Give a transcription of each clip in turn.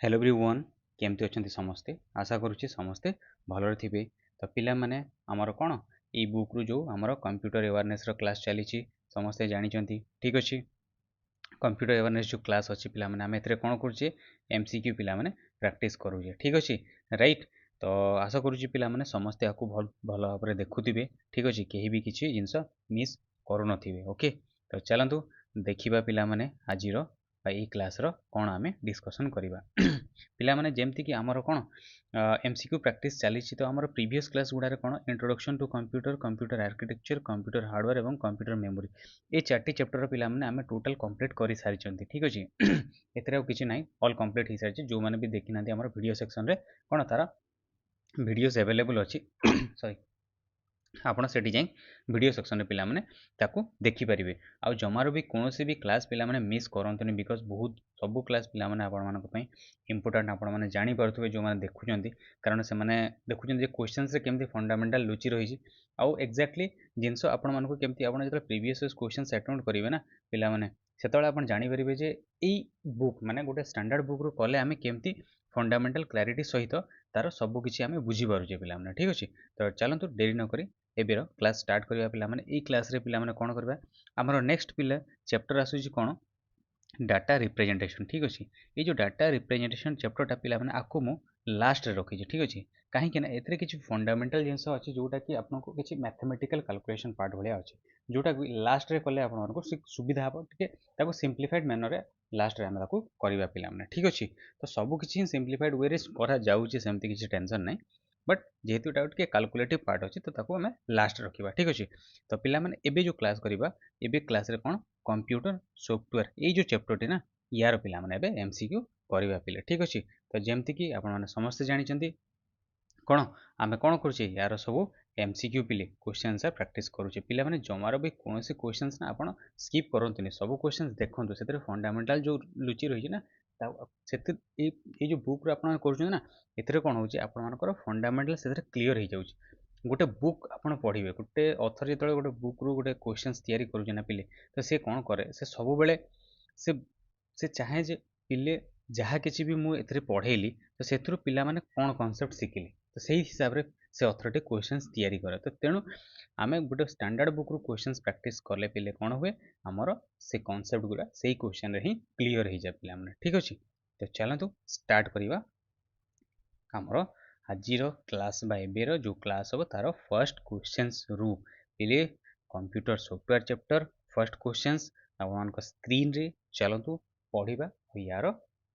Hello everyone केमती अच्छा समस्ते आशा करुच्ची समस्ते भलरे थिबे। तो पिला माने आमर कौन ई बुक रु जो आमर कंप्यूटर अवेयरनेस रो क्लास चली समस्ते जानी ठीक अच्छे। कंप्यूटर अवेयरनेस जो क्लास अच्छी पिला माने आमे एथरे कौन करुचे एमसीक्यू पिला माने प्रैक्टिस करूचे ठीक अच्छे राइट। तो आशा करुच्ची पिला माने समस्ते आपको भल भाव में देखुथिबे ठीक अच्छे कहीं भी किसी जिनस मिस करू नथिबे ओके। तो चलतु देखिबा पिला माने आजिरो ई क्लास रो कौन आमे डिस्कशन करिबा। पिला माने जेमती कि आमर कौन एमसीक्यू प्रैक्टिस चली तो आमर प्रीवियस क्लास गुड़ारे कौन introduction to computer computer architecture computer hardware और कंप्यूटर मेमोरी ये चार्टी चैप्टर पिला माने आमे टोटल कंप्लीट कर सारी ठीक अच्छे। एथरे किसी ना ऑल कंप्लीट हो सारी जो मैंने भी देखी ना आमर वीडियो सेक्शन रे कौन तार वीडियोस अवेलेबल अच्छी सॉरी आपड़ से वीडियो सेक्शन में पिला माने ताकू देखि परिबे। आ जमार भी कौन भी क्लास पिला माने मिस करंतनी बिकॉज बहुत सबू क्लास पिला माने आपण मानक पई इंपोर्टेंट आपण माने जानि पारुथबे जो माने देखुचंती कारण से माने देखुचंती जे क्वेश्चंस रे केमती फंडामेंटल लुचि रही आ एक्जाक्टली जिनस आपण मानक केमती आपण जतरा प्रीवियस क्वेश्चंस अटेम्प्ट करिवे ना पिला माने सेतळे आपण जानि परिबे जे एई बुक माने गोटे स्टैंडर्ड बुक रु कले आमे केमती फंडामेंटल क्लैरिटी सहित तार सब किछि आमे बुझी पारुचे पिला माने ठीक अछि। तो चलंतु देरी न करी एबेर क्लास स्टार्ट करिया पिला माने ई क्लास रे पिला माने कोन करबा हमर नेक्स्ट पिला चैप्टर आसुची कोन डाटा रिप्रेजेंटेशन ठीक अच्छे। ये जो डाटा रिप्रेजेंटेशन चैप्टरटा पिला माने आको मु लास्ट रे रखी ठीक अच्छे कहीं ना एथरे किछि फंडामेंटल जिनस अच्छी जोटा कि आपको किछि मैथमेटिकल कैलकुलेशन पार्ट भलिया अच्छे जोटा लास्ट रे कले आपन सुविधा हम टिके ताको सिंप्लीफाइड मैनर रे लास्ट रे हम ताको करबा पिला माने ठीक अच्छे। तो सब किछि सिंप्लीफाइड वे रे करा जाउची सेमती किछि टेंशन नै बट जेहेतु एटा टिके कैलकुलेटिव पार्ट अच्छे तो ताको हमें लास्ट रखिबा ठीक अच्छे। तो पिला माने एबे जो क्लास करबा एबे क्लास रे कोन कंप्यूटर सॉफ्टवेयर ये जो चैप्टरटी ना यार पिला माने एबे एमसीक्यू करबा पिले ठीक अच्छे। तो जेमती कि आपण माने समस्त जानिचंती कौन आमे कौन करुचे यार सब एमसीक्यू पिले क्वेश्चन आंसर प्रैक्टिस करुचे पिला माने जमार भी कौन से क्वेश्चंस ना आपण स्किप करंतुनी सब क्वेश्चंस देखंतु सेतरे फंडामेंटल जो लुचि रही ना सेते ए जो बुक रे आपण करूछन ना एथरे कोन होची आपण मानकर फंडामेंटल सेतरे क्लियर हो जाउची। गोटे बुक आपण पढ़िबे गोटे ऑथर जेतले गोटे बुक रु गोटे क्वेश्चंस तयारी करूचे ना पिले तो से कोन करे से सब बेले से से चाहे जे पिले जहाँ किसी भी मुझे एथरे पढ़ेली तो सेथुरु पिला माने कोन कांसेप्ट शिखिले तो सही हिसाब रे से ऑथरटे क्वेश्चंस तयारी करे। तो तेणु आमे गोटे स्टैंडर्ड बुक रु क्वेश्चंस प्रैक्टिस करले पिले कोन हुए हमर से कांसेप्ट गुरा सही क्वेश्चन रे ही क्लियर हो जाए पिला माने ठीक अछि। तो चलंतु स्टार्ट करिवा हमर आजिरो क्लास बा एबेर जो क्लास हो तार फर्स्ट क्वेश्चंस रु पिले computer software chapter first questions आपन स्क्रीन रे चलंतु पढ़िबा यार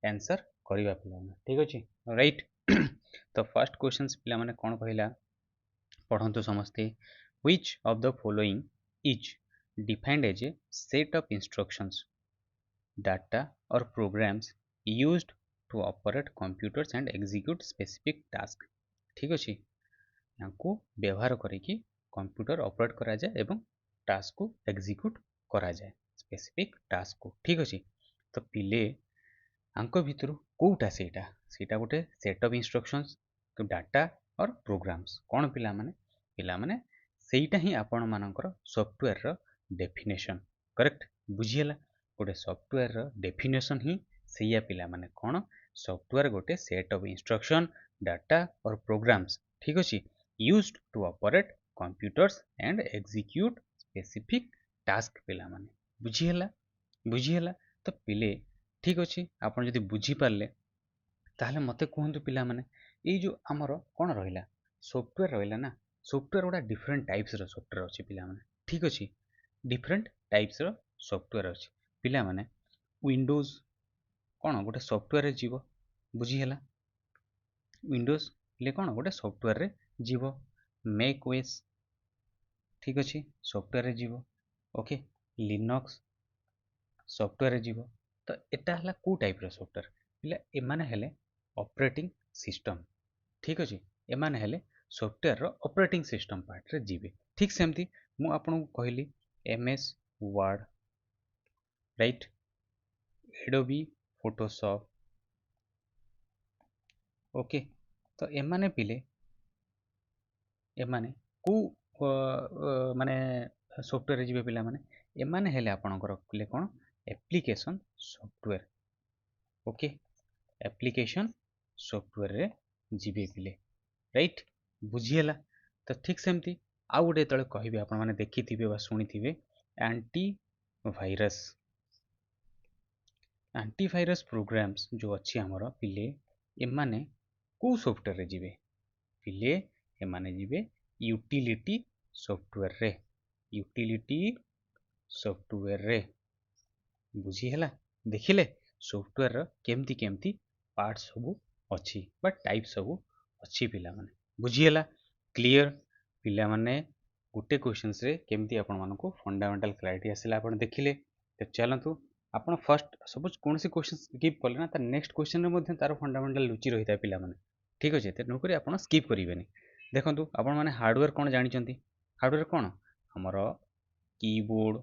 आंसर करबा पिला ठीक अछि राइट। तो फर्स्ट क्वेश्चंस पिला माने कोन कहला पढ़ंतु समस्ते which of the following is defined as a set of instructions data और programs used to operate computers and execute specific task ठीक अछि। याको व्यवहार करिकी कंप्यूटर ऑपरेट करा जाए एवं टास्क को एग्जीक्यूट करा जाए स्पेसिफिक टास्क को ठीक अछि। तो पिले आंको भितर कोटा सेटा गोटे सेट ऑफ इंस्ट्रक्शंस डाटा और प्रोग्राम्स कौन पिला माने सेटा ही आपण मानकर सॉफ्टवेयर रो डेफिनेशन करेक्ट बुझियला गोटे सॉफ्टवेयर रो डेफिनेशन ही सेया पिला माने कौन सॉफ्टवेयर गोटे सेट ऑफ इंस्ट्रक्शन डाटा और प्रोग्राम्स ठीक अछि used to operate computers and execute specific task पिला माने बुझियला। तो पिले ठीक अच्छे आपन जदि बुझी पारले ताहले मते कहंतु पिला माने ए जो हमर कोन रहिला सॉफ्टवेयर रहिला ना सॉफ्टवेयर गोटा डिफरेंट टाइप्स रो सॉफ्टवेयर अछि पिला माने ठीक अछि डिफरेंट टाइप्स रो सॉफ्टवेयर अछि पिला माने विंडोज कोन गोटे सॉफ्टवेयर रे जीवो बुझी हला विंडोज ले कोन गोटे सॉफ्टवेयर रे जीवो मैक ओएस ठीक अछि सॉफ्टवेयर रे जीवो ओके लिनक्स सॉफ्टवेयर रे जीवो। तो एटा हला को टाइप रो सॉफ्टवेयर पिला एमाने हेले ऑपरेटिंग सिस्टम ठीक अछि एमाने हेले सॉफ्टवेयर रो ऑपरेटिंग सिस्टम पार्ट रे जीवे ठीक सेमती मु आपन को कहली MS word right Adobe Photoshop okay. तो एमाने पिले एमाने को माने सॉफ्टवेयर रे जीवे पिला माने एमाने हेले आपनकर पिले कोन application software okay. Application software रे जीवे पिले राइट बुझीला तो ठीक सेमती आउ गोटे तले कहबे आपण माने देखिथिबे बा सुनिथिबे एंटीवायरस प्रोग्राम्स जो अच्छी हमर पिले एमाने को सॉफ्टवेयर रे जीवे पिले एमाने जीवे यूटिलिटी सॉफ्टवेयर रे बुझीला देखिले सॉफ्टवेयर रो केमती केमती पार्ट सब अच्छी बा टाइप सब अच्छी पिला माने बुझीला क्लियर पिला माने गोटे क्वेश्चंस रे केमती आपण मानको फंडामेंटल क्लैरिटी आसिला आपण देखिले तो चलंतु आपण फर्स्ट सपोज कौन सी क्वेश्चन स्किप कले ना तार नेक्स्ट क्वेश्चन रे मध्ये तार फंडामेंटल लुचि रहिता पिला माने ठीक अछि ते नकरी आपण स्किप करिवेनी देखंतु आपण माने हार्डवेयर कोन जानि चंती हार्डवेयर कोन हमर keyboard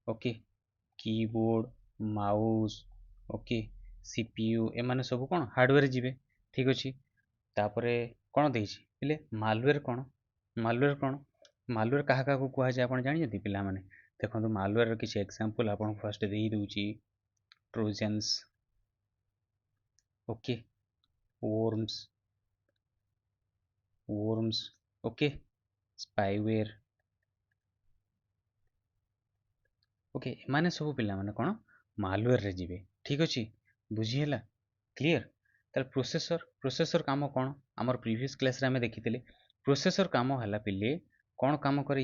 okay keyboard mouse okay CPU ए माने सब कोन हार्डवेयर जीवे ठीक अछि तापरे कोन देछि पिले मालवेयर कहा का को कुआ जाय आपण जानि जति पिला माने देखंतु मालवेयर रो किछ एग्जांपल आपण फर्स्ट देई दोछि trojans okay worms okay spyware okay माने सब पिला माने कोन मालवेयर रे जीवे ठीक अछि बुझी हला क्लियर तार प्रोसेसर काम कोन हमर प्रीवियस क्लास रे हमें देखिथिले प्रोसेसर काम हला पिले कोन काम करे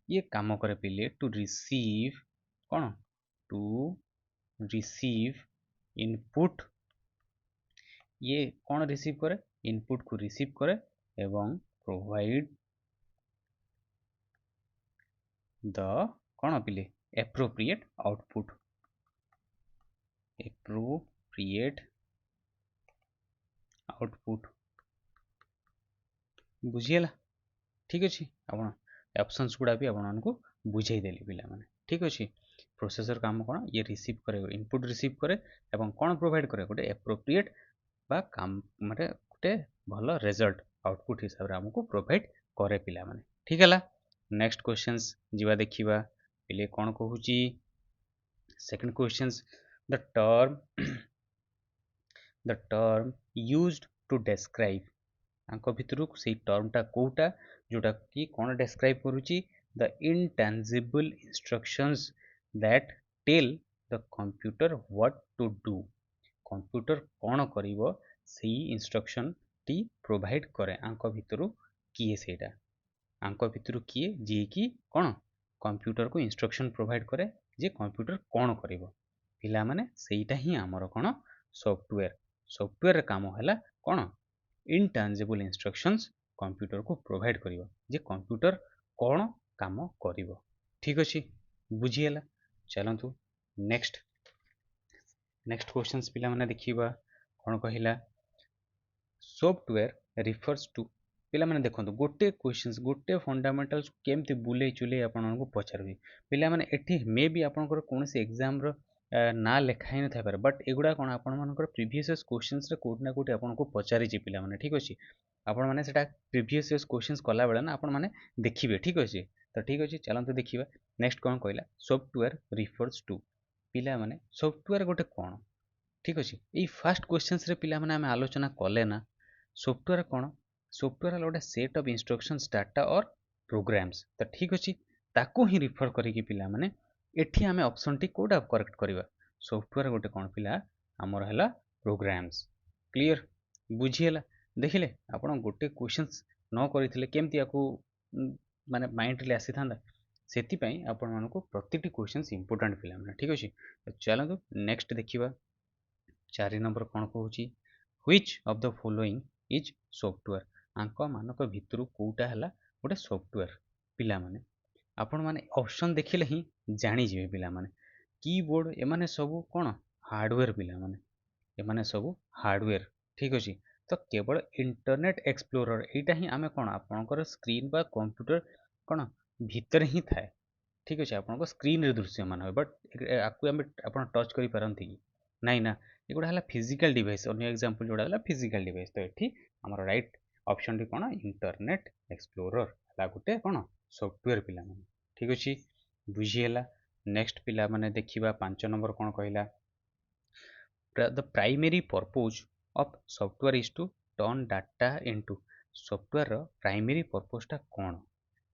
ये काम करे पिले टू रिसीव कोन टू रिसीव इनपुट ये कौन रिसीव करे इनपुट को रिसीव करे एवं प्रोवाइड द कौन पिले एप्रोप्रिएट आउटपुट बुझीला ठीक अछि आपण ऑप्शंस गुडा भी आपण को बुझाई देली पिला माने ठीक अछि प्रोसेसर काम कोन ये रिसीव करे इनपुट रिसीव करे एवं कौन प्रोवाइड करे गोटे एप्रोप्रिएट बा काम माने गोटे भलो रिजल्ट आउटपुट हिसाब रे हमको प्रोवाइड करे पिला माने ठीक हला नेक्स्ट क्वेश्चंस जीवा देखिबा पिले कोन कहूची second questions the term used to describe आंको भितरु से टर्म टा कोटा जोटा कि कोन डिस्क्राइब करूची the intangible instructions that tell the computer what to do computer कौन करिवो सेही इंस्ट्रक्शन टी प्रोवाइड करे आंको भितरु किए सेटा आंको भितरु किए जे कि कौन कंप्यूटर को इंस्ट्रक्शन प्रोवाइड करे जे कंप्यूटर कौन करिवो पिला माने सेटा ही हमर कौन सॉफ्टवेयर काम हला कौन इनटेंजिबल इंस्ट्रक्शंस कंप्यूटर को प्रोवाइड करिवो जे कंप्यूटर कौन काम करिवो ठीक अछि बुझियला चलंतु नेक्स्ट क्वेश्चंस पिला माने देखिबा कोन कहिला सॉफ्टवेयर रिफर्स टू पिला माने देखंतु गोटे क्वेश्चंस गोटे फंडामेंटल्स केमते बुले चुले आपन को पचारबे पिला माने एठी मे बी आपन को कोनसे एग्जाम रो ना लेखाई न थाय पारे बट एगुडा कोन आपन मानकर प्रीवियस क्वेश्चंस रे कोड ना कोड आपन को पचारि छि पिला माने ठीक अछि आपन माने सेटा प्रीवियस क्वेश्चंस कला बेला ना आपन माने देखिबे ठीक अछि तो ठीक अछि चलंतु देखिबा नेक्स्ट कोन कहला सॉफ्टवेयर रिफर्स टू पिला माने सॉफ्टवेयर गोटे कोन ठीक अछि ए फर्स्ट क्वेश्चंस रे पिला माने हम आलोचना कले ना सॉफ्टवेयर कोन सॉफ्टवेयर गोटे सेट ऑफ इंस्ट्रक्शंस डाटा और प्रोग्राम्स तो ठीक अछि ताको ही रिफर करिकि पिला माने एठी हमें ऑप्शन टी कोडा करेक्ट करिवा सॉफ्टवेयर गोटे कोन पिला हमर हला प्रोग्राम्स क्लियर बुझियला देखिले आपण गोटे क्वेश्चंस न करिथिले केमति आकू माने माइंड रे आसी थांदा सेति पई आपण मानको प्रतिटी क्वेश्चंस इंपोर्टेंट पिला माने ठीक अछि चलंतु नेक्स्ट देखिबा 4 नंबर कोन कहूची which of the following is software आंक मानक भितरु कोउटा हला गोटे सॉफ्टवेयर पिला माने आपण माने ऑप्शन देखिले ही जानि जिवे पिला माने कीबोर्ड ए माने सब कोन हार्डवेयर पिला माने ए माने सब हार्डवेयर ठीक अछि तो केवल इंटरनेट एक्सप्लोरर एटा ही आमे कोन आपनकर स्क्रीन बा कंप्यूटर कोन भीतर ही थाए ठीक अछि आपनको स्क्रीन रे दृश्यमान होय बट आकु हम आपण टच करि परंती कि नाही ना एगुडा हला फिजिकल डिवाइस अन्य एग्जांपल जोडा हला फिजिकल डिवाइस तो एठी हमर राइट ऑप्शन टी कोन इंटरनेट एक्सप्लोरर हला गुटे कोन सॉफ्टवेयर पिला माने ठीक अछि बुझियला नेक्स्ट पिला माने देखिबा 5 नंबर कोन कहिला the primary purpose of software is to turn data into software रो प्राइमरी पर्पजटा कौन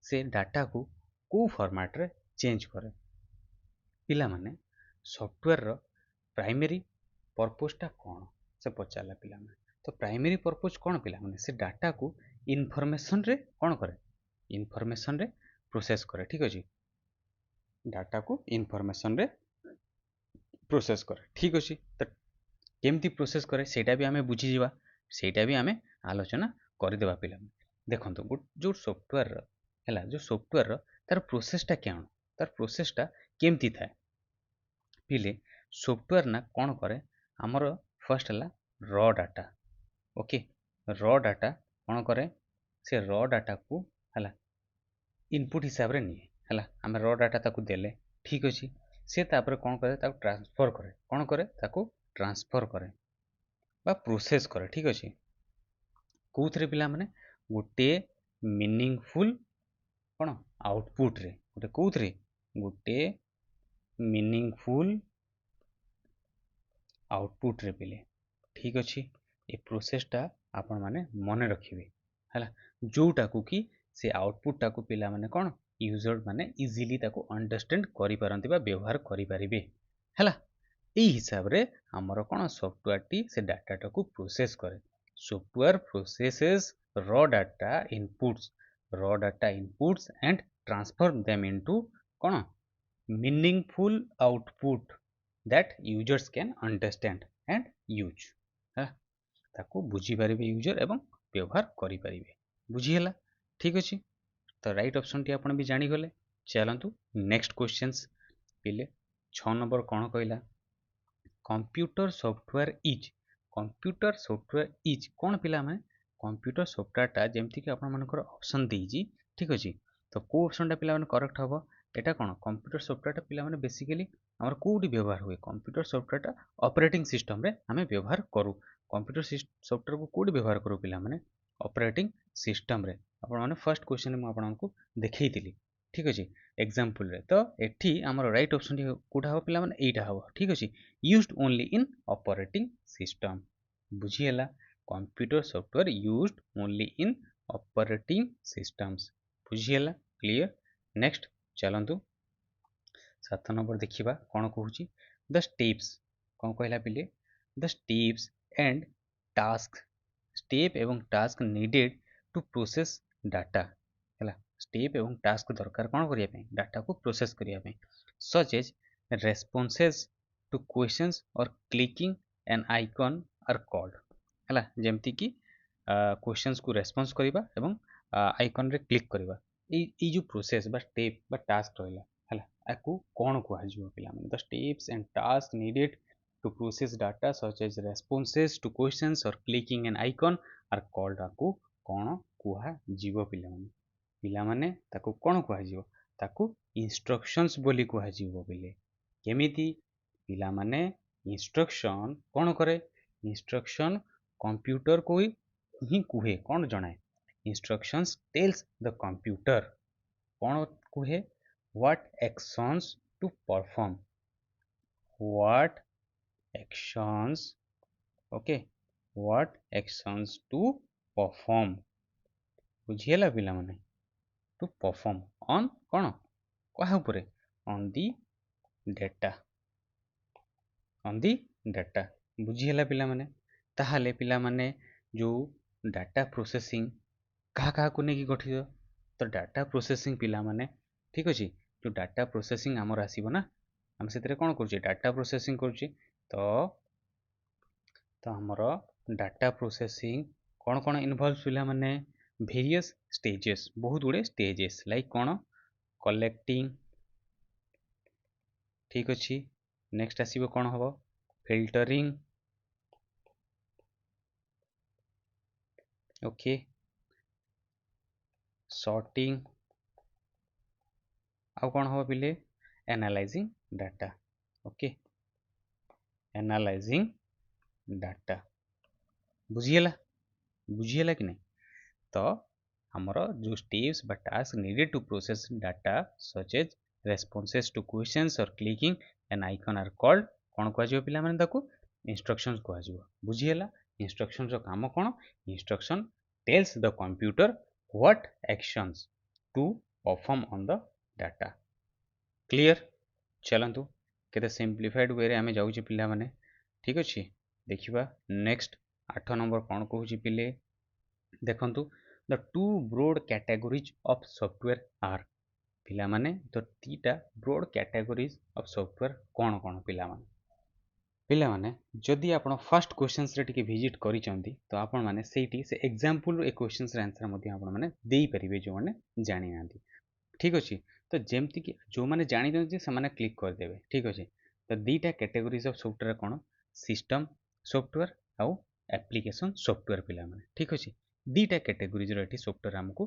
से डाटा को को फॉर्मेट रे चेंज करे पिला माने सॉफ्टवेयर रो प्राइमरी पर्पजटा कौन से पचाला पिला माने तो प्राइमरी पर्पज कौन पिला माने से डाटा को इनफॉरमेशन रे कौन करे इनफॉरमेशन रे प्रोसेस करे ठीक अछि डाटा को इनफॉरमेशन रे प्रोसेस करे ठीक अछि तो केमती प्रोसेस करे सेटा भी आमे बुझी जीवा सेटा भी आमे आलोचना कर देबा पिला देखंतु जो सॉफ्टवेयर हैला जो सॉफ्टवेयर तार प्रोसेसटा केन तार प्रोसेसटा केमती थाए पिले सॉफ्टवेयर ना कोन करे हमर फर्स्ट हला raw data okay raw data कोन करे से रॉ डाटा को हला इनपुट हिसाब रे निए हला हम रॉ डाटा ताकू देले ठीक अछि से तापर कोन करे ताकू ट्रांसफर करे कोन करे ताकू ट्रांसफर करे बा प्रोसेस करे ठीक अछि कोथरे पिला माने गोटे मीनिंगफुल कोन आउटपुट रे गोटे कोथरे गोटे मीनिंगफुल आउटपुट रे पिले ठीक अछि ए प्रोसेसटा आपण माने मने रखिबे हला जोटा को कि से आउटपुट टाको पिला माने कोन यूजर माने इजीली ताको अंडरस्टैंड करि पारंती बा व्यवहार करि परिबे हला ए हिसाब रे हमर कोन सॉफ्टवेयर टी से डाटा टाको प्रोसेस करे software processes raw data inputs and transfer them into cone meaningful output that users can understand and use ताको बुझी पारिबे यूजर एवं व्यवहार करि पारिबे बुझी हला ठीक अछि तो राइट ऑप्शन टी आपण भी जानी गले चलंतु नेक्स्ट क्वेश्चंस पिले 6 नंबर कोन कहला कंप्यूटर सॉफ्टवेयर इज कोन पिला में कंप्यूटर सॉफ्टवेयर टा जेमति कि आपण मानकर ऑप्शन देजी ठीक अछि तो को ऑप्शन टा पिला माने करेक्ट हबो एटा कोन कंप्यूटर सॉफ्टवेयर टा पिला माने बेसिकली हमर कोडी व्यवहार हुए कंप्यूटर सॉफ्टवेयर टा ऑपरेटिंग सिस्टम रे हमें व्यवहार करू कंप्यूटर सॉफ्टवेयर को कोडी व्यवहार करू पिला माने ऑपरेटिंग सिस्टम रे आपण माने फर्स्ट क्वेश्चन में आपण को देखैतिली ठीक अछि एग्जांपल रे तो एठी हमर राइट ऑप्शन कोडा हो पिला माने एटा हो ठीक अछि used only in operating system बुझी हला computer software used only in operating systems बुझी हला क्लियर नेक्स्ट चलंतु 7 नंबर देखिबा कोन कहूची द स्टेप्स कोन कहला पिले the steps and task step एवं task needed to process data हला स्टेप एवं टास्क दरकार कोन करिया पे डाटा को प्रोसेस करिया पे such as responses to questions और clicking an icon are called हला जेमति कि क्वेश्चंस को रेस्पॉन्स करिबा एवं आइकन रे क्लिक करिबा ई जो प्रोसेस बा स्टेप बा टास्क रहला हला आकु कोन को हजियो पिला माने the steps and task needed to process data such as responses to questions or clicking an icon are called आकु कोन कुहा जीवो पिला माने ताकु कोन कुहा जीवो ताकु इंस्ट्रक्शंस बोली कुहा जीवो पिले केमिति पिला माने इंस्ट्रक्शन कोन करे इंस्ट्रक्शन कंप्यूटर को ही कुहे कोन जणाए इंस्ट्रक्शंस टेल्स द कंप्यूटर कोन कुहे what actions to perform what actions okay what actions to perform बुझिएला पिला माने to perform on कोन कहा ऊपर on the data बुझिएला पिला माने ताहाले पिला माने जो डाटा प्रोसेसिंग कहा कहा को नेकी गठित तो डाटा प्रोसेसिंग पिला माने ठीक अछि जो डाटा प्रोसेसिंग हमर आसीबो ना हम सेतरे कोन करछि डाटा प्रोसेसिंग करछि तो हमर डाटा प्रोसेसिंग कोन कोन इन्वॉल्व पिला माने वेरियस स्टेजेस बहुत गुडे स्टेजेस लाइक कोन कलेक्टिंग ठीक अछि नेक्स्ट आसीबो कोन हबो फिल्टरिंग ओके सॉर्टिंग आउ कोन हो पिले analysing data okay analysing data बुझिएला कि नहीं तो हमरो जो स्टेप्स बा task needed to process data such as responses to questions और clicking an icon are called कोन कहजियो पिला माने ताकू इंस्ट्रक्शंस कुहाजिबो बुझिहेला इंस्ट्रक्शंस रो काम कोन instruction tells the computer what actions to perform on the data clear चलंतु केते सिंप्लीफाइड वे रे आमे जाउची पिला माने ठीक अछि देखिबा नेक्स्ट 8 नंबर कोन कहूची पिले देखंतु the two broad categories of software are पिला माने तो तीटा ब्रॉड कैटेगरीज ऑफ सॉफ्टवेयर कोन कोन पिला माने पिला माने जदि आपण फर्स्ट क्वेश्चंस रे टिके विजिट करिसंती तो आपण माने सेठी से एग्जांपल ए क्वेश्चंस रे आंसर मध्ये आपण माने देई परिबे जो माने जानि नांती ठीक अछि तो जेमति कि जो माने जानि दन से माने क्लिक कर देबे ठीक अछि तो दीटा कैटेगरीज ऑफ सॉफ्टवेयर कोन सिस्टम सॉफ्टवेयर आउ एप्लीकेशन सॉफ्टवेयर पिला माने ठीक अछि दीटा कैटेगरीज रो एठी सॉफ्टवेयर हमकु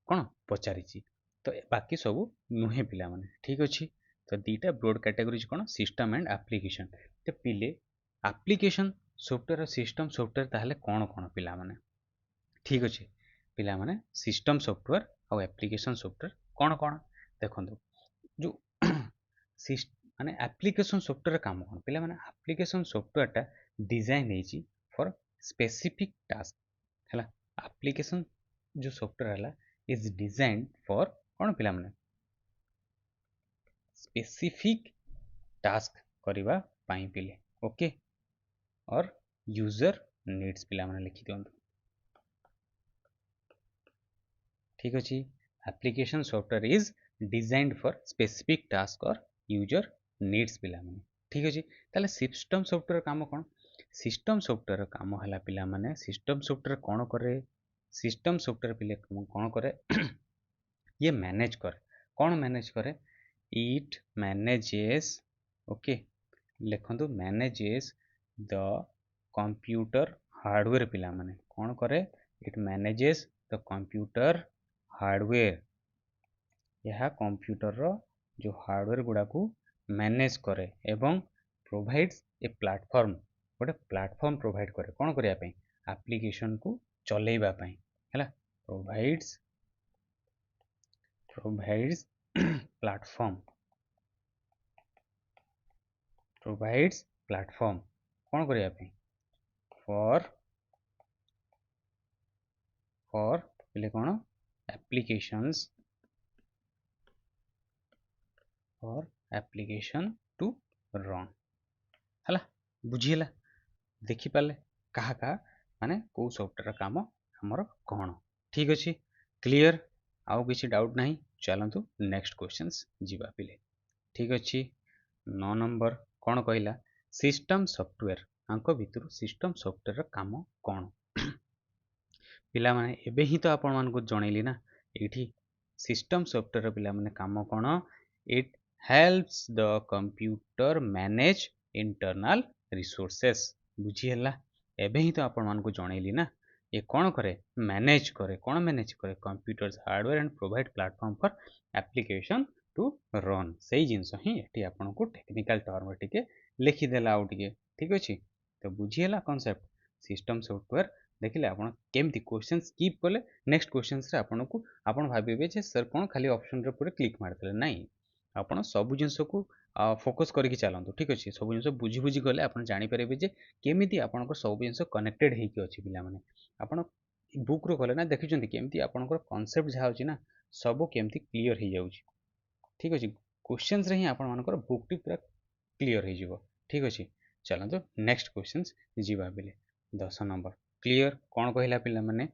कोन पचारिछि तो बाकी सब नुहे पिला माने ठीक अछि तो दीटा ब्रॉड कैटेगरीज कोन सिस्टम एंड एप्लीकेशन तो पिले एप्लीकेशन सॉफ्टवेयर और सिस्टम सॉफ्टवेयर ताहले कोन कोन पिला माने ठीक अछि पिला माने सिस्टम सॉफ्टवेयर और एप्लीकेशन सॉफ्टवेयर कोन कोन देखंतु जो माने एप्लीकेशन सॉफ्टवेयर काम कोन पिला माने एप्लीकेशन सॉफ्टवेयर टा डिजाइन हेची फॉर स्पेसिफिक टास्क हला एप्लीकेशन जो सॉफ्टवेयर हला इज डिजाइन फॉर कोन पिला माने स्पेसिफिक टास्क करिवा पाई पिले ओके और यूजर नीड्स पिला माने लिखि दियंतु ठीक अछि application software is designed for specific task और यूजर नीड्स पिला माने ठीक अछि ताले सिस्टम सॉफ्टवेयर काम कोन सिस्टम सॉफ्टवेयर काम हला पिला माने सिस्टम सॉफ्टवेयर कोन करे सिस्टम सॉफ्टवेयर पिले कोन करे ये मैनेज करे कोन मैनेज करे इट मैनेजेस ओके लिखंतु मैनेजेस द कंप्यूटर हार्डवेयर पिला माने कोन करे it manages the computer hardware यह कंप्यूटर रो जो हार्डवेयर गुडा को मैनेज करे एवं प्रोवाइड्स ए प्लेटफॉर्म गोटे प्लेटफॉर्म प्रोवाइड करे कोन करिया पई एप्लीकेशन को चलेबा पई हैला प्रोवाइड्स प्लेटफॉर्म प्रोवाइड्स प्लेटफॉर्म कोन करिया पई फॉर पहले कोन एप्लीकेशंस और एप्लीकेशन टू रन हला बुझिला देखि पाले कहा कहा माने को सॉफ्टवेयर काम हमर कोन ठीक अछि क्लियर आउ किसी डाउट नहीं चलंतु नेक्स्ट क्वेश्चंस जीवा पिले ठीक अछि 9 नंबर कोन कहला सिस्टम सॉफ्टवेयर आंको भितरु सिस्टम सॉफ्टवेयर काम कोन पिला माने एबे ही तो आपण मान को जणैली ना एठी सिस्टम सॉफ्टवेयर पिला माने काम कोन it helps the computer manage internal resources बुझी हला एबे ही तो आपण मान को जणैली ना ये कोन करे मैनेज करे कोन मैनेज करे computers hardware and provide platform for application to run सही जिंस ही एठी आपण को टेक्निकल टर्म टिके लिखि देला आउ टिके ठीक अछि तो बुझी हला कांसेप्ट सिस्टम सॉफ्टवेयर देखिले आपण केमती क्वेश्चन स्किप करले नेक्स्ट क्वेश्चंस रे आपण को आपण भाबिबे जे सर कोन खाली ऑप्शन रे पूरे क्लिक मारतले नाही आपण सब जिंस को फोकस करके चलतु ठीक अच्छे सब जिन बुझी बुझी गले आप जानीपारे जे केमी आप सब जिन कनेक्टेड होगी अच्छी पिला माने आपण बुक रो गले ना देखिं केमी आप कनसेप्ट जहाँ अच्छी ना सब केमती क्लीयर हो जाऊँ ठीक अच्छे क्वेश्चन रे ही आपण मानकर बुक टी पूरा क्लीयर हो ठीक अच्छे चलतु नेक्स्ट क्वेश्चन जीवा बेले 10 नंबर क्लीयर कौन कहला पिला माने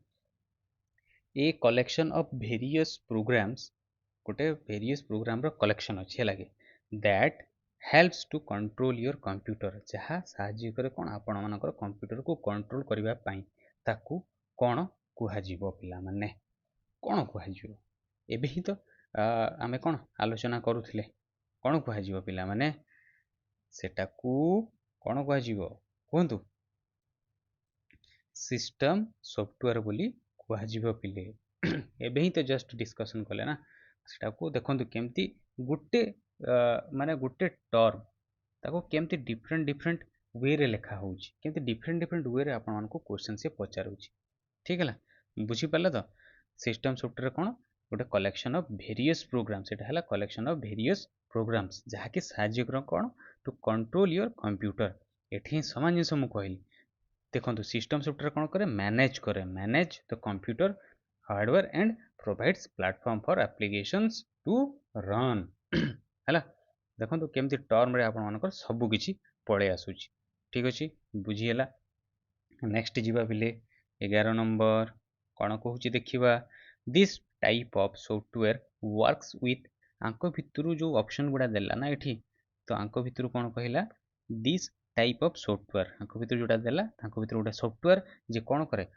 a collection of various programs गोटे वेरियस प्रोग्राम रो कलेक्शन अच्छे लगे that helps to control your computer जहाँ साहाଯ୍य करे कोन आपण मानकर कंप्यूटर को कंट्रोल करबा पई ताकू कोन कुहाजिबो पिला माने कोन कुहाजिबो एबे ही तो आमे कोन आलोचना करूथिले कोन कुहाजिबो पिला माने सेटाकू कोन कुहाजिबो कोंतु सिस्टम सॉफ्टवेयर बोली कुहाजिबो पिले एबे ही तो जस्ट डिस्कशन कले ना सेटा को देखंतु केमती गुटे माने गुटे टर्म ताको केमती डिफरेंट डिफरेंट वे रे लिखा होउची केमती डिफरेंट डिफरेंट वे रे आपण मानको क्वेश्चन से पचारुची ठीक है बुझी पाले तो सिस्टम सॉफ्टवेयर कोन गोटे कलेक्शन ऑफ वेरियस प्रोग्राम सेटा हला कलेक्शन ऑफ वेरियस प्रोग्राम्स जहा कि साहाଯ୍य कर कोन टू कंट्रोल योर कंप्यूटर एठी समान जिनस मु कहली देखो सिस्टम सॉफ्टवेयर कौन करे manage the computer hardware and provides platform for applications to run हैला देखो केमती टर्म रे आपण मानकर सब किछि पळे आसुची ठीक अछि बुझिएला नेक्स्ट जीवा बिले 11 नंबर कौन कहूँ देखा this type of software works with आंक भितर जो ऑप्शन गुड़ा देला ना एठी तो आंक भितर कौन कहला दिस टाइप ऑफ सॉफ्टवेयर आंक भितर जोटा देला तांक भितर गोटे सॉफ्टवेयर जे कौन करे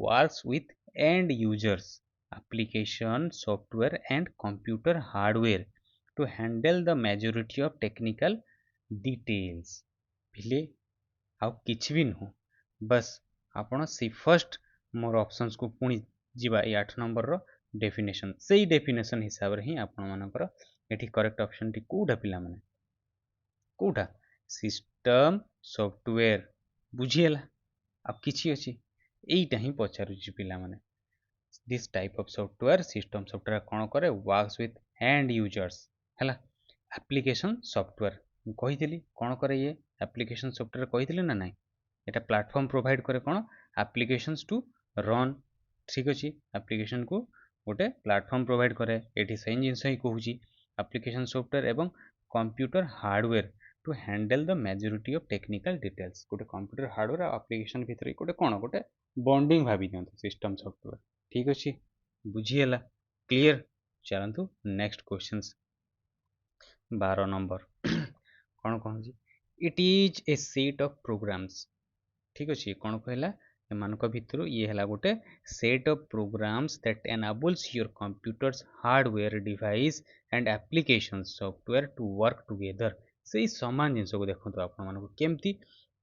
works with end users application software and computer hardware to handle the majority of technical details भिले आउ किछि भी नुह बस आपण से फर्स्ट मोर ऑप्शंस को पुणी जीवा ये 8 नंबर रो डेफिनेशन से डेफिनेशन हिसाब रे ही आपण मानकर एठी करेक्ट ऑप्शन टी कोडा पिला माने कोडा सिस्टम सॉफ्टवेयर बुझिएला अब किछि अछि एईटा ही पचारु छी पिला माने this type of software system software कौन करे वर्क्स विथ एंड यूजर्स हैला एप्लीकेशन सॉफ्टवेयर कही कौन करे ये एप्लीकेशन सॉफ्टवेयर कही ना ना এটা प्लेटफॉर्म प्रोवाइड करे कौन एप्लीकेशंस टू रन ठीक अच्छे एप्लीकेशन को गोटे प्लेटफॉर्म प्रोवाइड करे ये सेम जिनस ही कहूँ एप्लीकेशन सॉफ्टवेयर एवं computer hardware to handle the majority of technical details गोटे कंप्यूटर हार्डवेयर और एप्लीकेशन भितर गोटे कौन गोटे बॉन्डिंग भाभी दिखाते सिस्टम सॉफ्टवेयर ठीक अच्छे बुझीगला क्लियर चलतु नेक्स्ट क्वेश्चन 12 नंबर कौन कहूँ it is a set of programs ठीक अच्छे कौन कहला एमानक भितर ये है गोटे set of programs that enables your computers hardware device and application software to work together से सामान जिनस को देखो आपको केमती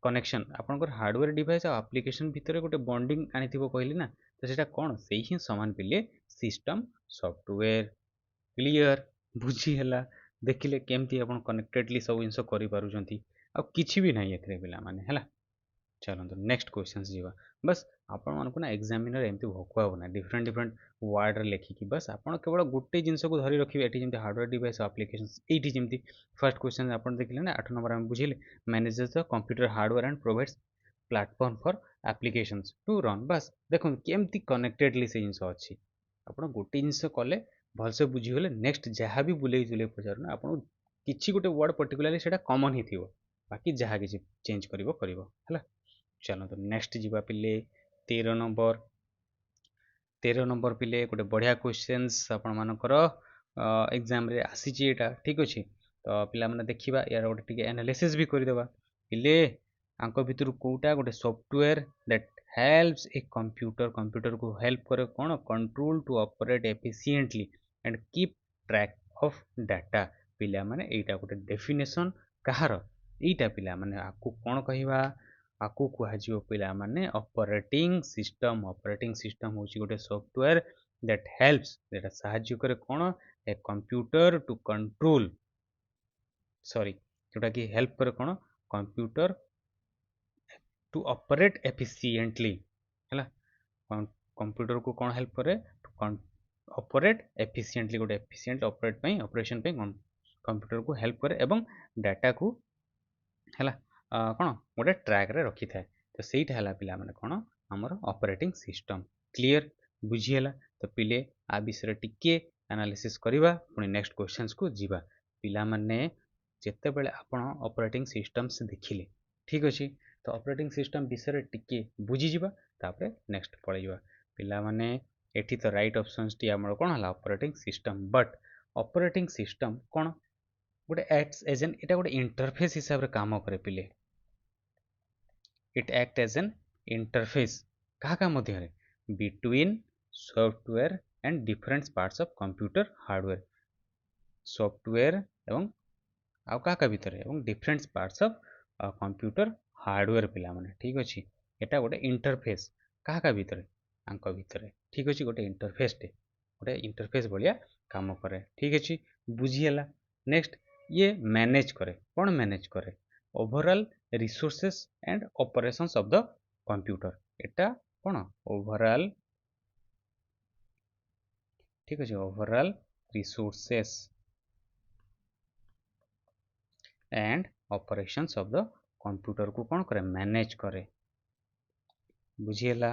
कनेक्शन आपंकर हार्डवेयर डिवाइस और एप्लीकेशन भितर गोटे बॉन्डिंग आनी कहली ना तो सेटा कौन से ही सामान पिले सिस्टम सॉफ्टवेयर क्लियर बुझीगला देखिले केमती आप कनेक्टेडली सब जिन कर भी ना ये पिला माने है चलते नेक्स्ट क्वेश्चन जीवा बस आपण मानक ना एग्जामिनर एमती भकुआ ना डिफरेंट डिफरेंट वर्ड रे लेखिकी बस आपण केवल गोटे जिनस को धरी रखिए एटी जमी हार्डवेयर डिवाइस एप्लीकेशन एटी जमी फर्स्ट क्वेश्चन आपण देखिले ना 8 नंबर आम बुझिले manages the computer hardware and provides platform for applications to run बस देखो केमती कनेक्टेडली से जिनस अच्छी आपण गोटे जिनस कले भलसे बुझीगले नेक्स्ट जहाँ भी बुले जुले पचार ना आपण किसी गोटे वर्ड पर्टिकुलाली सेटा कॉमन ही थी बाकी जहाँ किसी चेंज करिवो है चलते नेक्स्ट जीवा पिले 13 नंबर पिले गोटे बढ़िया क्वेश्चंस आपण मानकर एग्जाम रे आसीची एटा ठीक अच्छे तो पिला माने देखिबा यार गोटे टिके एनालिसिस भी करदेबा पिले आंक भितर कोटा गोटे software that helps a computer को हेल्प करे कौन control to operate efficiently and keep track of data पिला माने एटा गोटे डेफिनेशन कहार एटा पिला माने आपको कौन कहिबा आपको कह पिला माने ऑपरेटिंग सिस्टम हूँ गोटे सॉफ्टवेयर दैट हेल्प्स जेटा साहाଯ୍य करे कौन a computer to control sorry जोटा कि हेल्प करे कौन कंप्यूटर टू ऑपरेट एफिशिएंटली है कंप्यूटर को कौन हेल्प करे टू ऑपरेट एफिशिएंटली गोटे एफिशिएंट ऑपरेशन पे कंप्यूटर को हेल्प करे एवं डाटा को है कौन गोटे ट्रैक रे रखी थाए तो सहीटा है पिला माने कौन आमर ऑपरेटिंग सिस्टम क्लियर बुझीगला तो पिले आ विषय टिके एनालिसिस करवा पुणी नेक्स्ट क्वेश्चंस को जीवा पिला माने जेते बेले आपण ऑपरेटिंग सिस्टम्स देखिले ठीक अच्छे तो ऑपरेटिंग सिस्टम विषय टिके बुझीजा तापर नेक्स्ट पलैया पिला माने एठी तो राइट ऑप्शंस टी आमर कौन है operating system but operating system कौन गोटे एक्ट्स एज एन एटा गोटे इंटरफेस हिसाब रे काम करे पिले it act as an interface क्या मध्य between software and different parts of computer hardware software एवं आउ क्या भितर एवं different parts of computer hardware पिला माने ठीक अच्छे एटा गोटे इंटरफेस क्या भितर आंक भितर ठीक अच्छे गोटे इंटरफेस भाया काम करे ठीक अच्छे बुझीगला नेक्स्ट ये मैनेज करे कौन मैनेज करे overall resources and operations of the computer एटा कौन ओवरऑल ठीक अच्छे overall resources and operations of the computer को कौन करे मैनेज करे बुझीला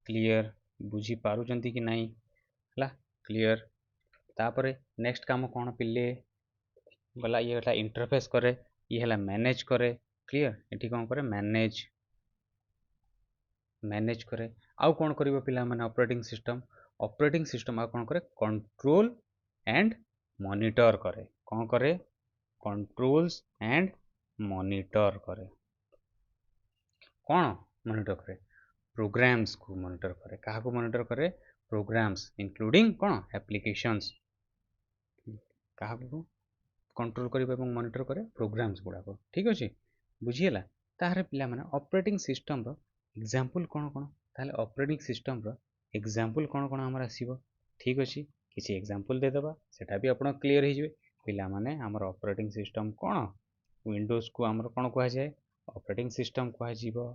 क्लियर बुझी पारुचंती कि नहीं हला क्लियर तापरे नेक्स्ट काम कौन पिले गला ये हला इंटरफेस करे ये हला मैनेज करे क्लियर एठी कौन करे मैनेज करे आउ कौन करिवो पिला माने ऑपरेटिंग सिस्टम आ कौन करे कंट्रोल एंड मॉनिटर करे कौन करे कंट्रोल्स एंड मॉनिटर करे कौन मॉनिटर करे प्रोग्राम्स को मॉनिटर करे कहा को मॉनिटर करे प्रोग्राम्स इंक्लूडिंग कौन एप्लीकेशंस कहा को कंट्रोल करे एवं मॉनिटर करे प्रोग्राम्स गुड़ा को ठीक अच्छे बुझीगला ताहरे पिला माने ऑपरेटिंग सिस्टम रो एग्जांपल कौन कौन ताहले ऑपरेटिंग सिस्टम रो एग्जांपल कौन कौन हमर आसीबो ठीक अछि किसी एग्जांपल दे दबा सेटा भी आपण क्लियर हो जिवे पिला माने हमर ऑपरेटिंग सिस्टम कौन विंडोज को हमर कौन कहा जाए ऑपरेटिंग सिस्टम कहा जीवो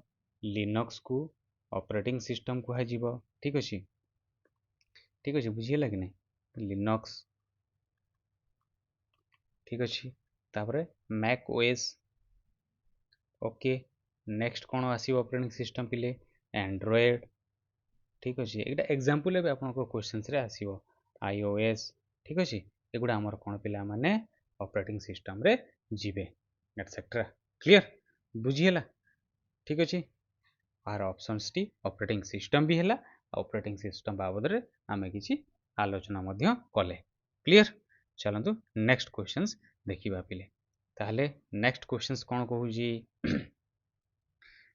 लिनक्स को ऑपरेटिंग सिस्टम कहा जीवो ठीक अछि बुझीगला कि नहीं लिनक्स ठीक अच्छे तापरे मैक ओएस ओके नेक्स्ट कौन आसीबो ऑपरेटिंग सिस्टम पिले एंड्रॉयड ठीक अच्छे एटा एग्जांपल एबे आपनको क्वेश्चंस रे आसीबो आईओएस ठीक अच्छे एगुडा हमर कोन पिला माने ऑपरेटिंग सिस्टम रे जिवे एटसेट्रा क्लियर बुझीला ठीक अच्छे आर ऑप्शंस टी ऑपरेटिंग सिस्टम भी हैला ऑपरेटिंग सिस्टम बाबद रे आमे किछि आलोचना मध्य कले क्लियर चलंतु नेक्स्ट क्वेश्चंस देखिबा पिले ताहले नेक्स्ट क्वेश्चंस कौन कहूजी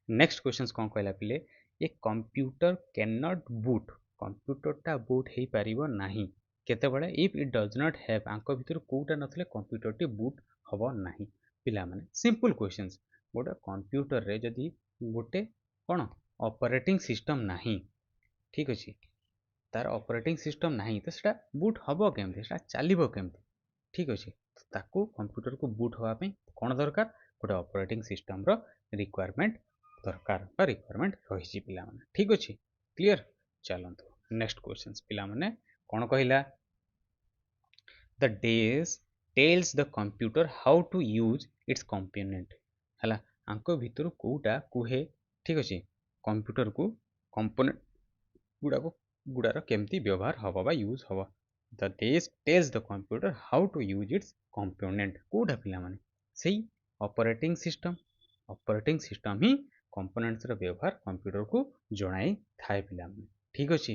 नेक्स्ट क्वेश्चंस कौन कहला पिले ये computer can not boot computer टा बूट हे पारिबो नाही केते बळे if it does not have आंको भितर कोटा नथले कंप्यूटर टी बूट हबो नाही पिला माने सिंपल क्वेश्चंस गोटे कंप्यूटर रे जदी गोटे कोन ऑपरेटिंग सिस्टम नाही ठीक अछि तार ऑपरेटिंग सिस्टम नहीं तो सेटा बूट हबो केमते सेटा चलिबो केमते ठीक अछि ताकू कंप्यूटर को बूट होवा पे कोन दरकार गोटे ऑपरेटिंग सिस्टम रो रिक्वायरमेंट दरकार बा रिक्वायरमेंट रहिछि पिला माने ठीक अछि क्लियर चलंतु नेक्स्ट क्वेश्चंस पिला माने कोन कहिला the days tells the computer how to use its component हला आंको भितर कोटा कुहे ठीक अछि कंप्यूटर को कंपोनेंट गुड़ार केमती व्यवहार हम बा यूज हम the days tells the computer how to use its component कोटा पिला माने सही ऑपरेटिंग सिस्टम ही कंपोनेंट्स रो व्यवहार कंप्यूटर को जणाई थाए पिला माने ठीक अछि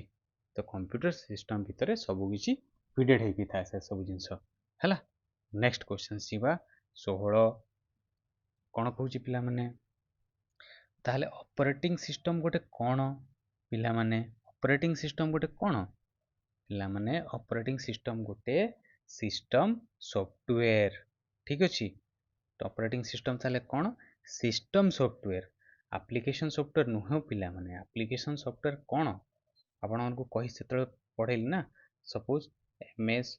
तो कंप्यूटर सिस्टम भितर सब किछि फिडेड हेकी थाए से सब जिंस हला नेक्स्ट क्वेश्चन सिबा 16 कोन कहूची पिला माने ताहले ऑपरेटिंग सिस्टम गोटे कोन पिला माने ऑपरेटिंग सिस्टम गोटे कोन पिला माने ऑपरेटिंग सिस्टम गोटे सिस्टम सॉफ्टवेयर ठीक अछि तो ऑपरेटिंग सिस्टम ताले कोन सिस्टम सॉफ्टवेयर एप्लीकेशन सॉफ्टवेयर नुह पिला माने एप्लीकेशन सॉफ्टवेयर कोन आपण मानको कहि सेतळ पढेली ना सपोज एमएस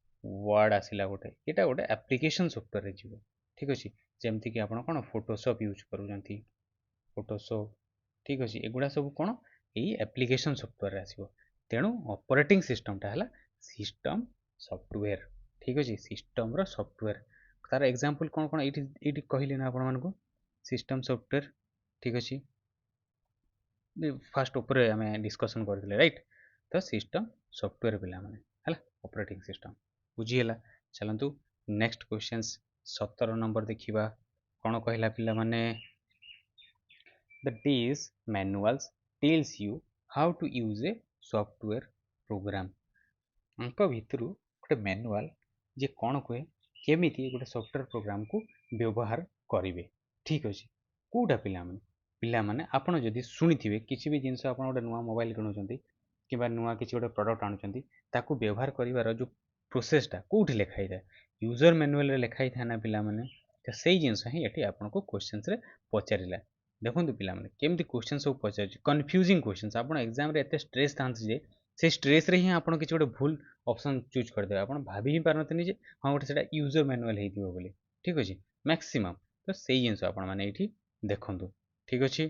वर्ड आसिला गोटे एटा गोटे एप्लीकेशन सॉफ्टवेयर रे जिवो ठीक अछि जेमति कि आपण कोन फोटोशॉप यूज करूजंती फोटोशॉप ठीक अछि एगुडा सब कोन एई एप्लीकेशन सॉफ्टवेयर आसीबो तेणु ऑपरेटिंग सिस्टम टा हला सिस्टम सॉफ्टवेयर ठीक अछि सिस्टम रो सॉफ्टवेयर तार एग्जांपल कोन कोन इटी कहिली ना आपण मानको सिस्टम सॉफ्टवेयर ठीक अछि फर्स्ट ऊपर हमें डिस्कशन करथिले राइट तो सिस्टम सॉफ्टवेयर पिला माने हला ऑपरेटिंग सिस्टम बुझिएला चलंतु नेक्स्ट क्वेश्चंस 17 नंबर देखिबा कोन कहला पिला माने the these manuals tells you how to use a software program अंक भितरु गोटे मैनुअल जे कोन कहे केमिति गोटे सॉफ्टवेयर प्रोग्राम को व्यवहार करिवे ठीक अछि कोडा पिला माने आपण जदी सुनिथिबे किछि भी जिंस आपण गोटे नुवा मोबाइल किनुचंती किबा नुवा किछि गोटे प्रोडक्ट आनुचंती ताकू व्यवहार करिवार जो प्रोसेस टा कोठी लेखाइ थाए यूजर मैनुअल रे लेखाइ थाए ना पिला माने त सेही जिंस ही एठी आपण को क्वेश्चंस रे पचारिला देखंतु पिला माने केमति क्वेश्चन सब पचारि कन्फ्यूजिंग क्वेश्चंस आपण एग्जाम रे एते स्ट्रेस थांस जे से स्ट्रेस रे ही आपण किछि गोटे भूल ऑप्शन चूज कर देबे आपण भाबी ही पारनतनी जे हां गोटे सेटा यूजर मैनुअल हेतिबो बोली ठीक अछि मैक्सिमम तो सेही जिंस आपण माने एठी देखंतु ठीक अछि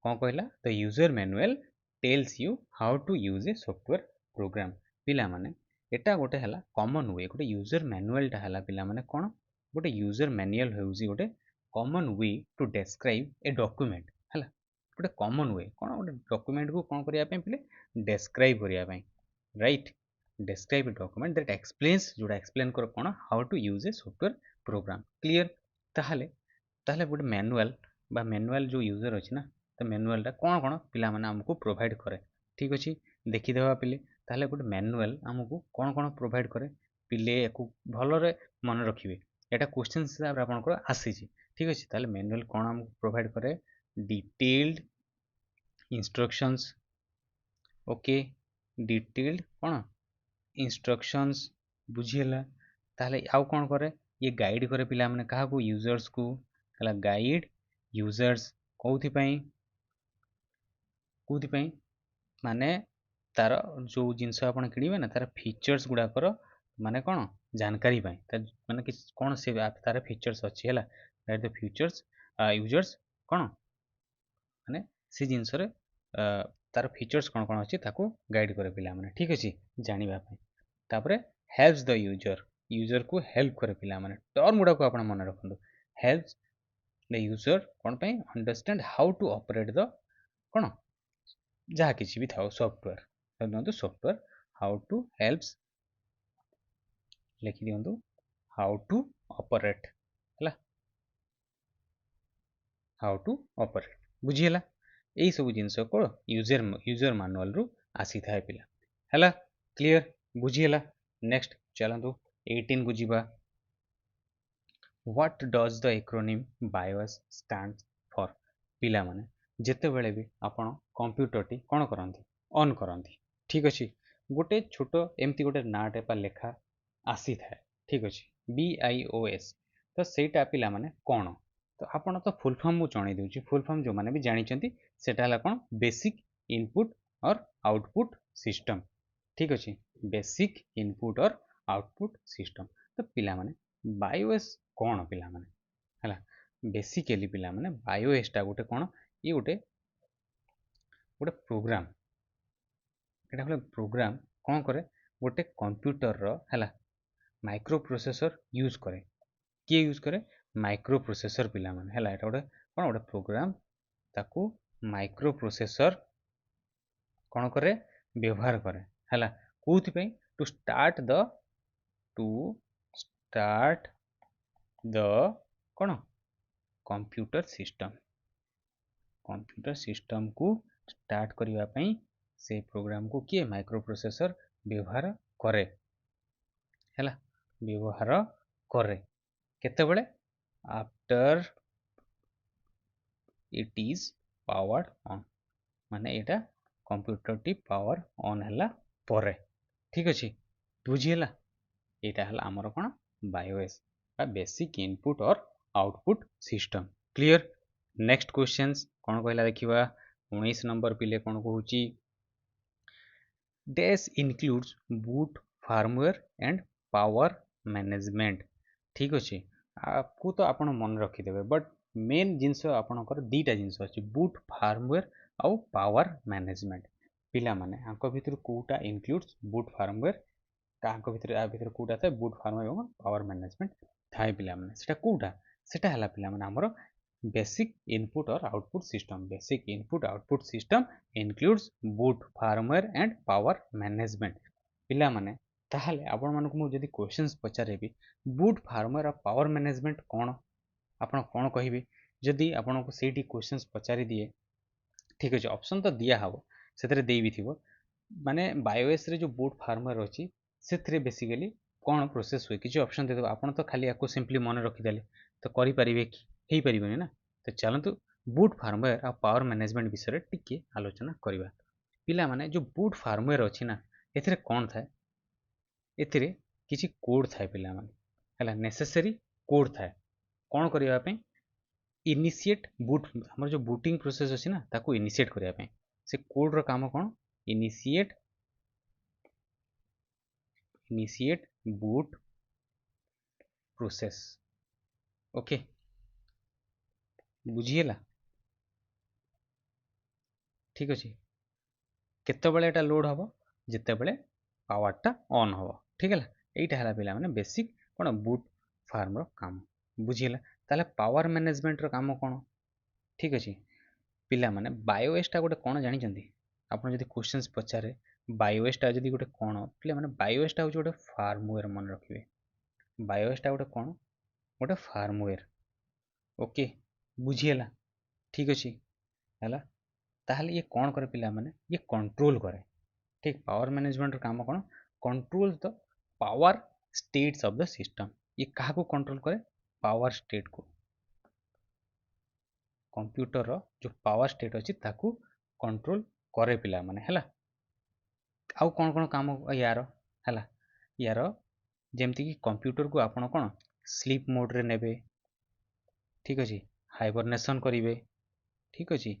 कोन कहला the user manual tells you how to use a software program पिला माने एटा गोटे है कॉमन वे गोटे यूजर मैनुअलटा है पिला माने कौन गोटे यूजर मैनुअल होउची गोटे common way to describe a document है गोटे कॉमन वे कौन गोटे डॉक्यूमेंट को कौन करिया पे पिले डिस्क्राइब करिया पे right describe a document that explains जोड़ा एक्सप्लेन कर कौन how to use a software program clear ताहले ताहले गोटे मैनुअल बा मैनुअल जो यूजर अच्छी ना तो मैनुअलटा कौन कौन पिला माने हमको प्रोवाइड करे ठीक अच्छे देखीदेवा पिले ताहले गोटे मैनुअल हमको कौन कौन प्रोवाइड करे पिले याकू भलरे मन रखिए एटा क्वेश्चन हिसाब से आपनकर आसीची ठीक अच्छे ताहले मैनुअल कौन हमको प्रोवाइड करे डिटेल्ड इंस्ट्रक्शंस ओके डिटेल्ड कौन इंस्ट्रक्शंस बुझीला ताहले आउ कौन करे ये गाइड करे पिला माने कहा को यूजर्स को हला गाइड यूजर्स कोथि पई माने तार जो जिनस आपण किनिबे ना तार फीचर्स गुडा कर माने कौन जानकारी पाई माने कि कौन से तार फीचर्स अच्छी है दैट द फीचर्स यूजर्स कौन माने से जिनस रे तार फीचर्स कौन कौन अच्छी ताको गाइड करे पिला माने ठीक अछि जानिबा पाई तापरे हेल्प्स द यूजर को हेल्प करे पिला माने टर्म गुडा को आपण मन रखंदो हेल्प्स द यूजर कौन पाई understand how to operate the कौन जहाँ किसी भी था सॉफ्टवेयर तो सॉफ्टवेयर हाउ टू हेल्प्स लिखि दियंतु हाउ टू ऑपरेट है हाउ टू ऑपरेट बुझीला यही सब जिनस को यूजर मैनुअल रु आसी थाए पिला हैला क्लियर बुझीला नेक्स्ट चलंतु 18 को जीवा what does the acronym BIOS stands for पिला माने जेते बेले भी आपण कंप्यूटर टी कोन करंती ऑन करंती ठीक अछि गोटे छोट एमती गोटे नाटे पा लेखा आसी थाए ठीक अछि BIOS तो सेटा पिला माने कोन तो आपण तो फुल फॉर्म मु जणाई देउची फुल फॉर्म जो माने भी जानि चंती सेटा हला कोन बेसिक इनपुट और आउटपुट सिस्टम ठीक अछि बेसिक इनपुट और आउटपुट सिस्टम तो पिला माने BIOS कोन पिला माने हला बेसिकली पिला माने BIOS टा गोटे कोन ये गोटे गोटे प्रोग्राम एटा हला प्रोग्राम कोन करे गोटे कंप्यूटर रो हला माइक्रो प्रोसेसर यूज करे किए यूज करे माइक्रो प्रोसेसर पिला माने हला एटा गोटे कोन गोटे प्रोग्राम ताकू माइक्रो प्रोसेसर कोन करे व्यवहार करे हला कोथि पे टू स्टार्ट द कोन कंप्यूटर सिस्टम को स्टार्ट करिवा पई से प्रोग्राम को किए माइक्रो प्रोसेसर व्यवहार करे हला व्यवहार करे केते बेले after it is powered on माने एटा कंप्यूटर टी पावर ऑन हला परे ठीक अछि बुझियला एटा हला हमर कोन BIOS बा बेसिक इनपुट और output system clear next questions कोन कहला देखिबा 19 नंबर पिले कोन कहूची dash includes boot firmware and power management ठीक अछि आपको तो आपण मन रखी देबे बट मेन जिंस आपणकर दीटा जिंस अछि बूट फार्मवेयर आउ पावर मैनेजमेंट पिला माने आंको भितर कोटा इनक्लूड्स बूट फार्मवेयर तांको भितर आ भितर कोटा था बूट फार्मवेयर एवं पावर मैनेजमेंट थाए पिला माने सेटा कोटा सेटा हला पिला माने हमरो बेसिक इनपुट और output system basic input output system includes boot firmware and power management पिला माने ताहले आपण मानको मु जदी क्वेश्चंस पचारेबी बूट फार्मवेयर और पावर मैनेजमेंट कोन आपण कोन कहिबे जदी आपण को सेठी क्वेश्चंस पचारि दिए ठीक अछि ऑप्शन तो दिया हबो सेतरे देई भी थिबो माने BIOS रे जो बूट फार्मवेयर अछि सेथरे बेसिकली कोन प्रोसेस होय किछि ऑप्शन दे दो आपण तो खाली याको सिंपली मन रखि देले तो करि परिबे कि हेई परिबे ना तो चलंतु बूट फार्मवेयर आ पावर मैनेजमेंट विषय टिके आलोचना करिबा पिला माने जो बूट फार्मवेयर अछि ना एथरे कोन थाए एथरे किछि कोड थाए पिला माने हला नेसेसरी कोड थाए कोन करिबा पे इनिशिएट बूट हमर जो बूटिंग प्रोसेस अछि ना ताको इनिशिएट करिया पे से कोड रो काम कोन इनिशिएट बूट प्रोसेस ओके बुझिएला ठीक अछि केते बेले एटा लोड हबो जेते बेले पावरटा ऑन हम ठीक है यहीटा है पिला माने बेसिक कौन बूट फार्म काम बुझीला ताले पावर मैनेजमेंट काम कौन ठीक अच्छे पिला माने बायोवेस्टा गोटे कौन जानी आप क्वेश्चंस पचारे बायोवेस्टा जदि गोटे कौन पिला माने बायोवेस्टा हूँ गोटे फार्मवेयर मन रखिए बायोवेस्टा गोटे कौन गोटे फार्मवेयर ओके बुझीगला ठीक अच्छे है ताहले ये कौन करे पिला माने ये कंट्रोल करे ठीक पावर मैनेजमेंट काम कौन control the power states of the system ये क्या कंट्रोल करे पावर स्टेट को कंप्यूटर रो जो पावर स्टेट अच्छी ताकू कंट्रोल करे पिला माने हैला आउ कौन कौन काम यार हैला यार जेमती कि कंप्यूटर को आपण कौन स्लीप मोड रे नेबे ठीक अच्छे हाइबरनेशन करेंगे ठीक अच्छे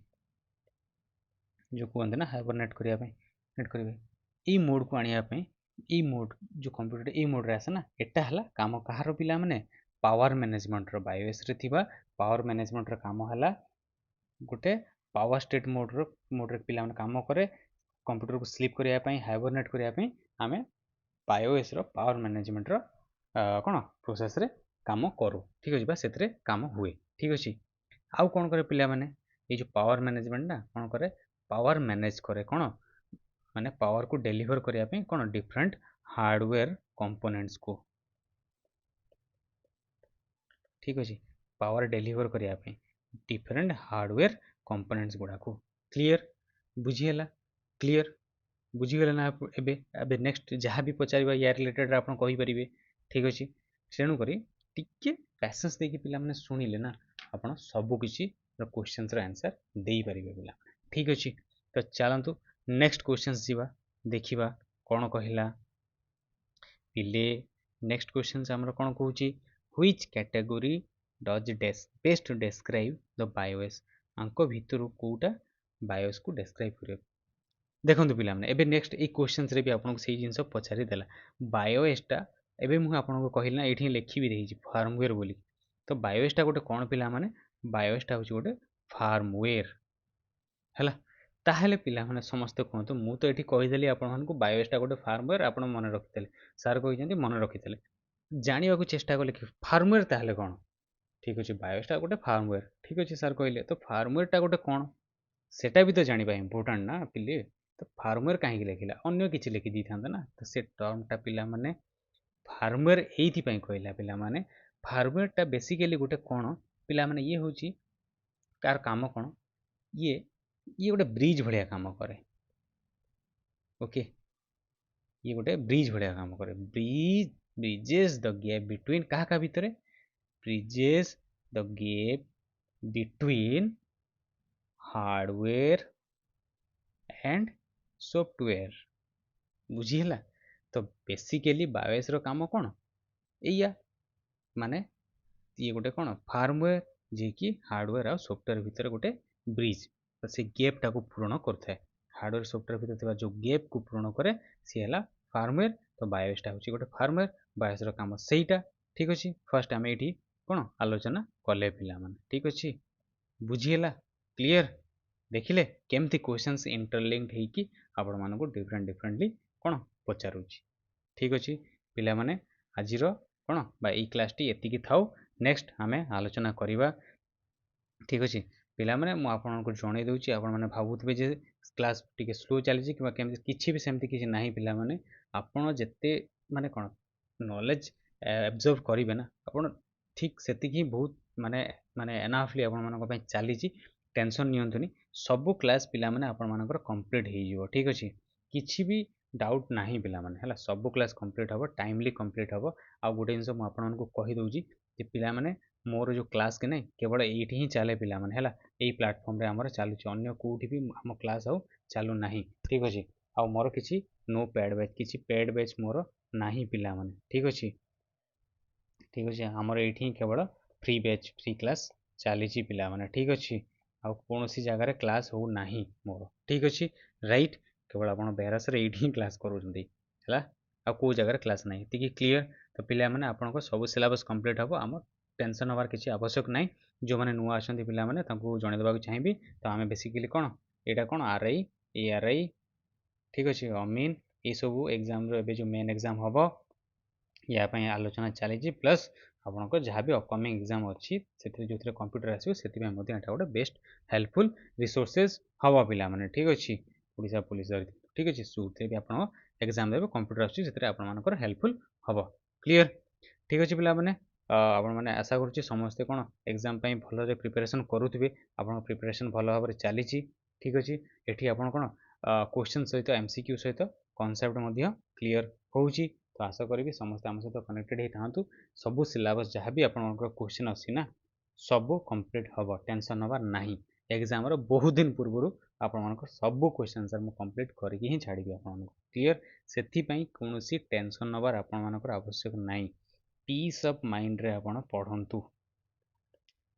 जो कहते ना हाइबरनेट करने नेट करेंगे ये मोड को आने ये मोड जो कंप्यूटर ये मोड रे आसे ना एटा हला काम कहार पिला माने पावर मैनेजमेंट रो बायोएस रे थिबा पावर मैनेजमेंट रो काम हला गोटे पावर स्टेट मोड रे पिला माने काम करे कंप्यूटर को स्लीप करने पे हाइबरनेट करने पे आम बायोएस रो पावर मैनेजमेंट रो कौन प्रोसेस रे काम करूँ ठीक अच्छे से काम हुए ठीक अच्छे आउ कौन करे पिला माने ये जो पावर मैनेजमेंट ना कौन करे पावर मैनेज करे कौन माने पावर को डेलीवर करने पे कौन डिफरेंट हार्डवेयर कंपोनेंट्स को ठीक अच्छे पावर डेलीवर करने पे डिफरेंट हार्डवेयर कंपोनेंट्स गुड़ा को क्लियर बुझीगला क्लियर बुझीगला ना एबे एबे नेक्स्ट जहाँ भी पचार या रिलेटेड आप कहींपर ठीक अच्छे तेणुक टिके पैसेंस देकी पिला माने शुणिले ना आप सबकि क्वेश्चन आंसर दे पारे पिला ठीक अच्छे तो चलतु नेक्स्ट क्वेश्चन जीवा देखा कौन कहला पिले नेक्स्ट क्वेश्चन आमर कौन कहूँ which category does best describe the BIOS आंक भितर कोटा बायोएस को डिस्क्राइब कर देखो पिला माने एबे नेक्स्ट ये क्वेश्चन रे भी आपको से जिन पचारि देला बायोएसटा एबे मुझे आपको कहली ना ये लिखी भी रही फार्मवेयर बोली तो बायोएसटा गोटे कौन पिला माने बायोएसटा हूँ गोटे फार्मवेयर है ताहले पिला माने समस्ते कहतु मु तो ये कहीदेली आपको बायोएसटा गोटे फार्मवेयर आप मन रखिते सार कही मन रखिते जानवा को चेष्टा कले कि फार्मवेयर ताहले कौन ठीक अच्छे बायोएसटा गोटे फार्मवेयर ठीक अच्छे सार कहले तो फार्मवेयरटा गोटे कौन सेटा भी तो जाना इम्पोर्टाट ना पिले तो फार्मवेयर कहीं लिखला अन्य किसी लिखि दी था ना तो से टर्मटा पिला माने फार्मवेयर एथि कहला पिला माने फार्मवेयरटा बेसिकली गोटे कौन पिला माने ये हूँ कार काम कौन ये गोटे ब्रिज भाया काम करे ओके ये गोटे ब्रिज भाया काम करे ब्रिजेस द गैप बिटवीन क्या भितर bridges the gap between hardware and software बुझीगला तो बेसिकली बायोएस रो काम कौन या माने ये गोटे कौन फार्मवेयर जी कि हार्डवेयर और सॉफ्टवेयर भितर गोटे ब्रिज तो से गैपटा को पूरण करता है हार्डवेयर सॉफ्टवेयर भितर जो गैप को पूरण करे सी है फार्मवेयर तो बायोएसटा हूँ गोटे फार्मवेयर बायोएस रो काम सेटा ठीक अच्छे फर्स्ट आम ये कौन आलोचना कले पिला माने ठीक अच्छे बुझीगला क्लियर देखिले केमती क्वेश्चंस इंटरलिंक्ड होगी आपण मानक डिफरेंट डिफरेंटली कौन पचारूची ठीक अच्छे पिला माने आजिर कौन बा क्लास टी एतिकी थाउ नेक्स्ट आम आलोचना करवा ठीक अच्छे पिला माने मु आपको जन दूसरी आपने भावुवे जे क्लास टी स्लो चली कि भी सेमती किसी ना पिला माने आपड़ जिते माने कौन नॉलेज एब्जर्व करेंगे ना आप ठीक से बहुत माने माने एनाफली आप चली टेंशन नियंतुनी सबू क्लास पिला माने आपण मानकर कंप्लीट हो ठीक अच्छे किसी भी डाउट ना पिला माने हला सबू क्लास कंप्लीट हम टाइमली कंप्लीट हम आ गोटे जिन मुझे कहीदे कि पिला माने मोर जो क्लास के नहीं केवल ये ही चले पिला माने हला यही प्लाटफर्म रे हमर चालू अन्य कोठी भी हम क्लास आउ चालू ना ठीक अच्छे आ मोर किसी नो पेड बैच किसी पेड बैच मोर ना पिला माने ठीक अच्छे आमर ये केवल फ्री बैच फ्री क्लास चली पिला माने ठीक अच्छे आउ कौन सी जगार क्लास हो ना मोर ठीक अच्छे राइट केवल आप बेहरास ये क्लास करूँ कौ जगार क्लास ना ये क्लीयर तो पिला माने आपन सब सिलेबस कंप्लीट हम आम टेंशन हबार किसी आवश्यक ना जो मैंने नुआ अच्छा पिला माने जनईदेवा चाहिए तो आम बेसिकली कौन यहाँ कौन आर आई ठीक अच्छे अमीन ये सब एग्जाम एबे जो मेन एग्जाम हम या आलोचना चली प्लस आपंकर जहाँ भी अपकमिंग एग्जाम अच्छी जो कंप्यूटर आसो से गोटे बेस्ट हेल्पफुल रिसोर्सेज हम पे ठीक अच्छे ओडिशा पुलिस ठीक अच्छे से भी आप एग्जाम देवे कंप्यूटर आसर हेल्पफुल हम क्लीयर ठीक अच्छे पिला मैंने मैंने आशा करुच्ची समस्ते कौन एग्जाम भल प्रिपेरेसन करुवे आप प्रिपेरेसन भल भाव में चली ठीक अच्छे ये आप कौन क्वेश्चन सहित एमसीक्यू सहित कॉन्सेप्ट क्लीयर होउची तो आशा करी समस्त आम सहित कनेक्टेड होता सब सिलेबस जहाँ भी आप क्वेश्चन अच्छी ना सब कंप्लीट हम टेंशन नबार नहीं एग्जाम बहुत दिन पूर्व आप सब क्वेश्चन आंसर मुझे कंप्लीट करके ही छाड़ी आप क्लीयर से कौन टेंशन नबार आपर आवश्यक नहीं पीस ऑफ माइंड रे आपण पढ़ंतु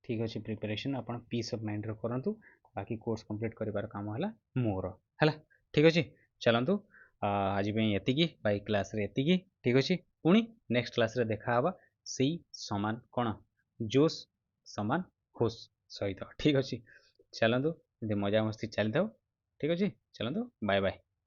ठीक अच्छे प्रिपरेशन आप पीस ऑफ माइंड रे करंतु बाकी कोर्स कंप्लीट करिवार काम है मोर है ठीक अच्छे चलतु आज ये बाई क्लास रे एतिकी ठीक अच्छे पुणी नेक्स्ट क्लास रे देखा हवा से समान कौन जोश समान होश सहित ठीक अच्छे चलतु मजा मस्ती चली था ठीक अच्छे चलतु बाय बाय।